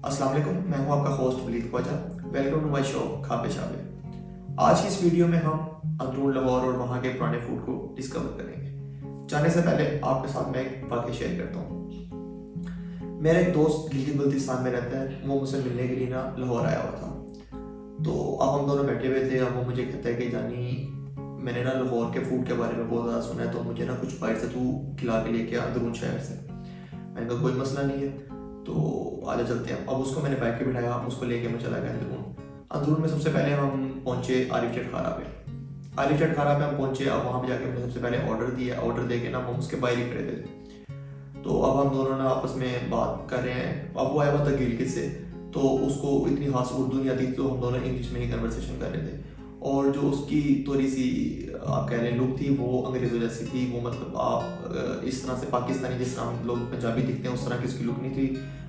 अस्सलाम वालेकुम, मैं हूं आपका host Waleed Khawaja. Welcome to my show Khabe Shabe. आज की इस वीडियो में हम अंदरून लाहौर और वहाँ के पुराने फूड को डिस्कवर करेंगे। जाने से पहले आपके साथ मैं एक वाक़या शेयर करता हूँ। मेरा एक दोस्त गिलगित बल्तिस्तान में रहता है, वो मुझसे मिलने के लिए ना लाहौर आया हुआ था। तो अब हम दोनों बैठे हुए थे। अब वो मुझे कहता है कि जानी, मैंने ना लाहौर के फूड के बारे में बहुत ज़्यादा सुना है, तो मुझे ना कुछ बाहर से तू खिला के लेके आ अंदरून शहर से। मैंने कहा कोई मसला नहीं है, तो आगे चलते हैं। अब उसको मैंने बाइक पे बिठाया, उसको लेके मैं चला गया अंदरून में सबसे पहले हम पहुंचे आरिफ चटखारा पे। आरिफ चटखारा पे हम पहुंचे। अब वहाँ पे जाके मैंने सबसे पहले ऑर्डर दिया। ऑर्डर दे के ना हम उसके बाहर ही खड़े थे। तो अब हम दोनों ना आपस में बात कर रहे हैं। अब वो आया हुआ था गिलगित से, तो उसको इतनी खास उर्दू नहीं आती, तो हम दोनों इंग्लिश में ही कन्वर्सेशन कर रहे थे। और जो उसकी थोड़ी सी आप कह रहे हैं लुक थी, वो अंग्रेज़ों जैसी थी। वो मतलब आप इस तरह से पाकिस्तानी जिस तरह हम लोग पंजाबी दिखते हैं उस तरह की उसकी लुक नहीं थी।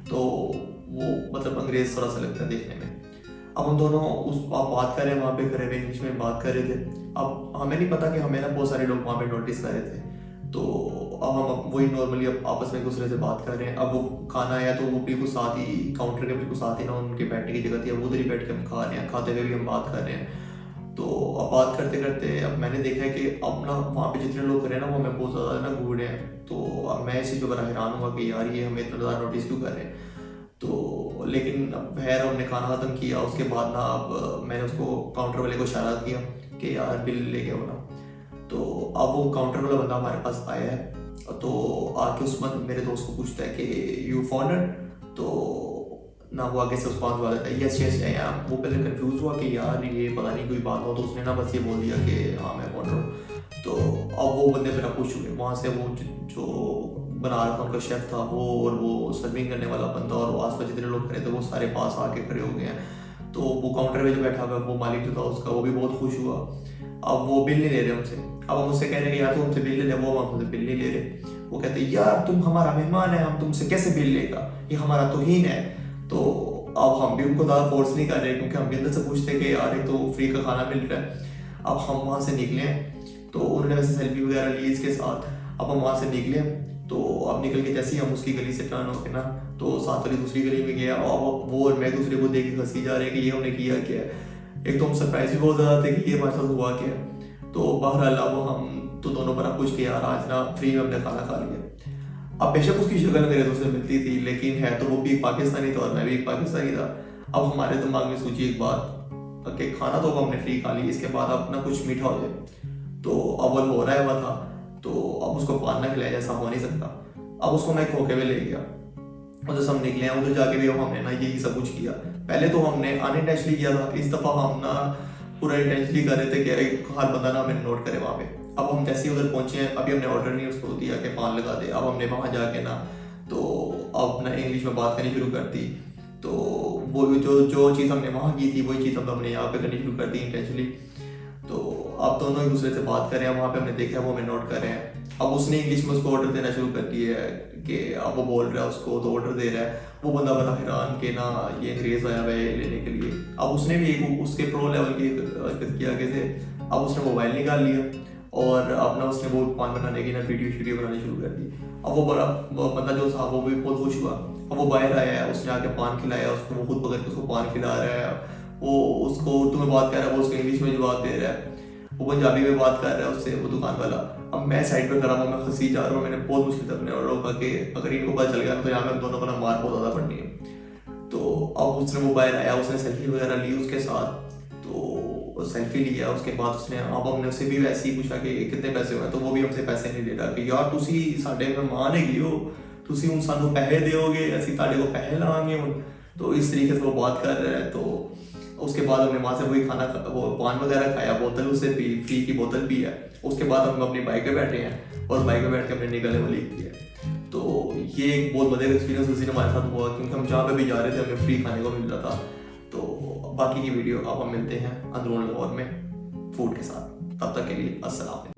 तो वो मतलब अंग्रेज़ थोड़ा सा लगता है देखने में। अब हम दोनों उस आप बात कर रहे हैं, वहाँ पे खड़े हुए इंग्लिश में बात कर रहे थे। अब हमें नहीं पता कि हमें ना बहुत सारे लोग वहाँ पे नोटिस कर रहे थे। तो अब हम वही नॉर्मली अब आपस में एक दूसरे से बात कर रहे हैं। अब वो खाना आया तो वो बिल्कुल साथ ही काउंटर के बिल्कुल साथ ही ना उनके बैठने की जगह थी। अब उधर ही बैठ के हम खा रहे हैं, खाते हुए भी हम बात कर रहे हैं। तो अब बात करते करते अब मैंने देखा है कि अब ना वहाँ पे जितने लोग खड़े हैं ना वो हमें बहुत ज़्यादा ना घूर रहे हैं। तो अब मैं इसी जो बड़ा हैरान हुआ कि यार ये हमें इतना ज़्यादा नोटिस क्यों कर रहे हैं। तो लेकिन अब खैर हमने खाना ख़त्म किया। उसके बाद ना अब मैंने उसको काउंटर वाले को इशारा किया कि यार बिल ले गया हो ना। तो अब वो काउंटर वाला बंदा हमारे पास आया है। तो आके उस मेरे दोस्त को पूछता है कि यू फॉरनर। तो ना वो आगे से रिस्पॉन्स वाला था यस यस या। वो पहले कंफ्यूज हुआ कि यार ये पता नहीं कोई बात हो, तो उसने ना बस ये बोल दिया कि हाँ मैं फॉरनर हूँ। तो अब वो बंदे मेरा खुश हुए। वहाँ से वो जो बना रहा था उनका शेफ था वो, और वो सर्विंग करने वाला बंदा और वो आसपास जितने लोग खड़े थे वो सारे पास आके खड़े हो गए हैं। तो वो काउंटर पे जो बैठा हुआ वो मालिक जो था उसका, वो भी बहुत खुश हुआ। अब वो बिल नहीं ले रहे हमसे। अब हम उससे कह रहे हैं कि यार तुम हमसे बिल ले ले, वो हमसे बिल नहीं ले रहे। वो कहते हैं यार तुम हमारा मेहमान है, हम तुमसे कैसे बिल लेगा, ये हमारा तौहीन है। तो अब हम भी उनको ज़्यादा फोर्स नहीं कर रहे, क्योंकि हम भी अंदर से पूछते कि यार एक तो फ्री का खाना मिल रहा है। अब हम वहाँ से निकले, तो उन्होंने वैसे सेल्फी वगैरह ली इसके साथ। अब हम वहाँ से निकले, तो अब निकल के जैसे ही हम उसकी गली से टर्न होके ना, तो साथ वाली दूसरी गली में गया। और वो और मैं दूसरे को देख के हंसी जा रहे हैं कि ये हमने किया क्या है। एक तो हम सरप्राइज भी बहुत ज़्यादा थे कि ये हमारे साथ हुआ क्या है। तो बहरहाल अब हम तो दोनों बड़ा खुश कि यार आज ना फ्री में हमने खाना खा लिया। अब बेशक उसकी शक्ल मेरे दोस्त से मिलती थी, लेकिन है तो वो भी एक पाकिस्तानी था और मैं भी एक पाकिस्तानी था। अब हमारे दिमाग में सोची एक बात कि खाना तो अब हमने फ्री खा ली, इसके बाद अपना कुछ मीठा हो जाए। तो अव्वल हो रहा हुआ था, तो अब उसको पान ना खिलाया जैसा हो नहीं सकता। अब उसको मैं खोके में ले गया। उधर से हम निकले हैं, उधर जाके भी हमने ना यही सब कुछ किया। पहले तो हमने अनइंटेंशनली किया था, इस दफ़ा हम ना पूरा इंटेंशनली कर रहे थे कि हर बंदा ना हमें नोट करे वहाँ पे। अब हम जैसे ही उधर पहुंचे हैं, अभी हमने ऑर्डर नहीं उसको दिया कि पान लगा दे। अब हमने वहाँ जाके ना तो अब ना इंग्लिश में बात करनी शुरू कर दी। तो वो जो जो चीज़ हमने वहाँ की थी वही चीज़ हमने यहाँ पे करनी शुरू कर दी इंटेंशनली। तो अब दोनों एक दूसरे से बात कर रहे हैं। वहाँ पे हमने देखा वो हमें नोट कर रहे हैं। अब उसने इंग्लिश में उसको ऑर्डर देना शुरू कर दिया है कि अब वो बोल रहा है उसको, तो ऑर्डर दे रहा है। वो बंदा बड़ा हैरान कि ना ये अंग्रेज़ आया हुआ है लेने के लिए। अब उसने भी एक उसके प्रो लेवल की हरकत किया आगे से। अब उसने मोबाइल निकाल लिया और अपना उसने वो पान बनाने की ना वीडियो बनानी शुरू कर दी। अब वो बड़ा बंदा जो था वो भी बहुत खुश हुआ। अब वो बाहर आया है, उसने आके पान खिलाया उसको, वो खुद पकड़ के उसको पान खिला रहा है। वो उसको उर्दू में बात कर रहा है, वो उसको इंग्लिश में जवाब दे रहा है। वो पंजाबी में बात कर रहा है उससे, वो दुकान वाला। अब मैं साइड पे खड़ा हूँ, मैं हंसी जा रहा हूँ। मैंने बहुत मुश्किल से अपने और रोका कि अगर इनको पता चल गया तो यहाँ में दोनों को ना मार बहुत ज़्यादा पड़नी है। तो अब उसने मोबाइल आया, उसने सेल्फी वगैरह ली उसके साथ। तो सेल्फी लिया, उसके बाद उसने अब हमने उससे भी वैसे ही पूछा कि कितने पैसे हुए, तो वो भी हमसे पैसे नहीं दे रहा कि यार तुसी साडे मेहमान है हो, तुसी हुण सानू पैसे दोगे, असीं तुहाडे को पैसे लावांगे हुण। तो इस तरीके से वो बात कर रहा है। तो उसके बाद हमने वहाँ से वही खाना वो पान वगैरह खाया, बोतल उससे पी, फ्री की बोतल पी है। उसके बाद हम अपनी बाइक पे बैठे हैं और बाइक पे बैठ के हमने निकलने वाली की है। तो ये एक बहुत बढ़िया एक्सपीरियंस उसी ने हमारे साथ हुआ, क्योंकि हम जहाँ पे भी जा रहे थे हमें फ्री खाने को मिल रहा था। तो बाकी की वीडियो अब हम मिलते हैं अंदरून लाहौर में फूड के साथ। तब तक के लिए अस्सलाम।